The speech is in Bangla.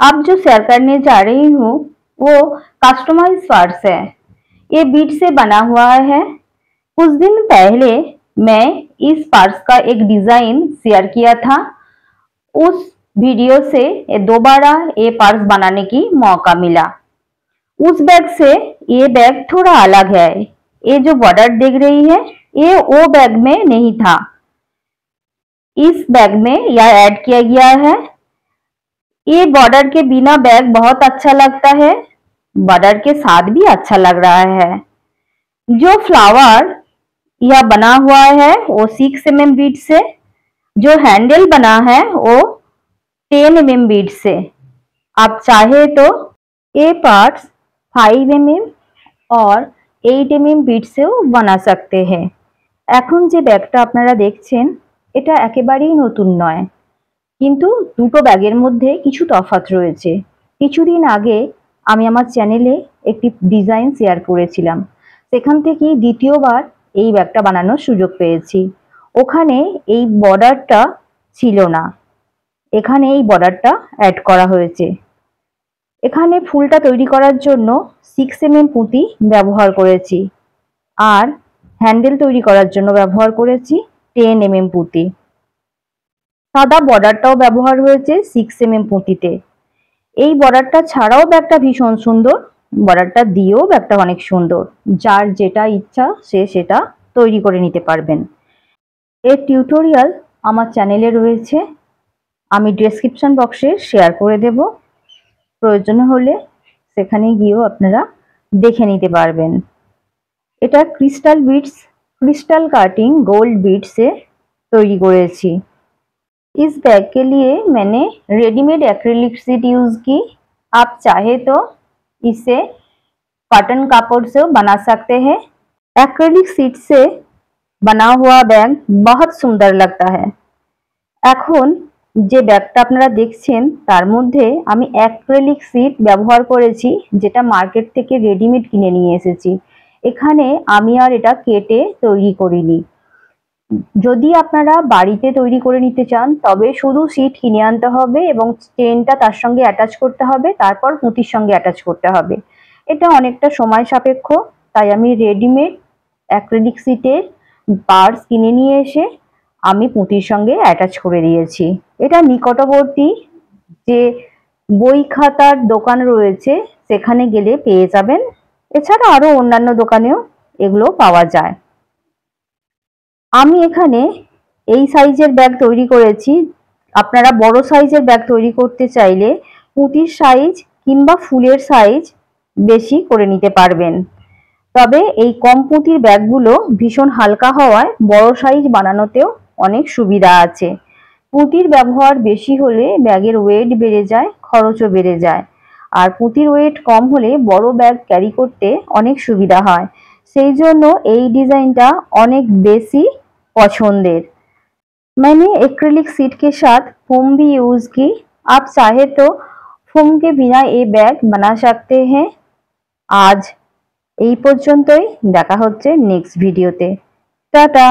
अब जो शेयर करने जा रही हूँ वो कस्टमाइज पर्स है। ये बीट से बना हुआ है। कुछ दिन पहले मैं इस पर्स का एक डिजाइन शेयर किया था। उस वीडियो से दोबारा ये पर्स बनाने की मौका मिला। उस बैग से ये बैग थोड़ा अलग है। ये जो बॉर्डर देख रही है ये वो बैग में नहीं था, इस बैग में यह ऐड किया गया है। ये बॉर्डर के बिना बैग बहुत अच्छा लगता है, बॉर्डर के साथ भी अच्छा लग रहा है। जो फ्लावर यह बना हुआ है वो 6 mm बीड से, जो हैंडल बना है वो 10 mm बीड से। आप चाहे तो ये पार्ट्स 5 mm और 8 mm बीड सेও बना सकते हैं। এখন যে ব্যাগটা আপনারা দেখছেন এটা একেবারেই নতুন নয়, কিন্তু দুটো ব্যাগের মধ্যে কিছু তফাৎ রয়েছে। কিছুদিন আগে আমি আমার চ্যানেলে একটি ডিজাইন শেয়ার করেছিলাম, সেখান থেকেই দ্বিতীয়বার এই ব্যাগটা বানানোর সুযোগ পেয়েছি। ওখানে এই বর্ডারটা ছিল না, এখানে এই বর্ডারটা অ্যাড করা হয়েছে। এখানে ফুলটা তৈরি করার জন্য 6 mm পুঁতি ব্যবহার করেছি আর হ্যান্ডেল তৈরি করার জন্য ব্যবহার করেছি 10 mm পুঁতি। সাদা বর্ডারটাও ব্যবহার হয়েছে 6 mm পুঁতিতে। এই বর্ডারটা ছাড়াও ব্যাগটা ভীষণ সুন্দর, বর্ডারটা দিয়েও ব্যাগটা অনেক সুন্দর। যার যেটা ইচ্ছা সে সেটা তৈরি করে নিতে পারবেন। এর টিউটোরিয়াল আমার চ্যানেলে রয়েছে, আমি ডেসক্রিপশন বক্সে শেয়ার করে দেব। প্রয়োজন হলে সেখানে গিয়েও আপনারা দেখে নিতে পারবেন। এটা crystal beads crystal cutting gold Beed से तैरी करेছি। इस बैग के लिए मैंने रेडीमेड एक्रिलिक शीट यूज की। आप चाहे तो इसे कॉटन कपड़ से बना सकते हैं। एक्रिलिक शीट से बना हुआ बैग बहुत सुंदर लगता है। এখন যে ব্যাগটা আপনারা দেখছেন তার মধ্যে আমি অ্যাক্রিলিক শীট ব্যবহার করেছি, যেটা মার্কেট থেকে রেডিমেড কিনে নিয়ে এসেছি। এখানে আমি আর এটা কেটে তৈরি করিনি। যদি আপনারা বাড়িতে তৈরি করে নিতে চান তবে শুধু শীট কিনে আনতে হবে এবং চেনটা তার সঙ্গে অ্যাটাচ করতে হবে, তারপর পুঁতির সঙ্গে অ্যাটাচ করতে হবে। এটা অনেকটা সময় সাপেক্ষ, তাই আমি রেডিমেড অ্যাক্রিলিক শীটের পার্টস কিনে নিয়ে এসে আমি পুঁতির সঙ্গে অ্যাটাচ করে দিয়েছি। এটা নিকটবর্তী যে বই খাতার দোকান রয়েছে সেখানে গেলে পেয়ে যাবেন। এছাড়া আরো অন্যান্য দোকানেও এগুলো পাওয়া যায়। আমি এখানে এই সাইজের ব্যাগ তৈরি করেছি। আপনারা বড় সাইজের ব্যাগ তৈরি করতে চাইলে পুঁতির সাইজ কিংবা ফুলের সাইজ বেশি করে নিতে পারবেন। তবে এই কম পুঁতির ব্যাগগুলো ভীষণ হালকা হওয়ায় বড় সাইজ বানানোতেও অনেক সুবিধা আছে। পুঁতির ব্যবহার বেশি হলে ব্যাগের ওয়েট বেড়ে যায়, খরচও বেড়ে যায়। আর পুঁতির ওয়েট কম হলে বড় ব্যাগ ক্যারি করতে অনেক সুবিধা হয়। সেই জন্য এই ডিজাইনটা অনেক বেশি पसंदीर। मैंने एक्रिलिक शीट के साथ फोम भी यूज की। आप चाहे तो फोम के बिना ये बैग बना सकते हैं। आज এই পর্যন্তই, দেখা হচ্ছে নেক্সট ভিডিওতে। টাটা।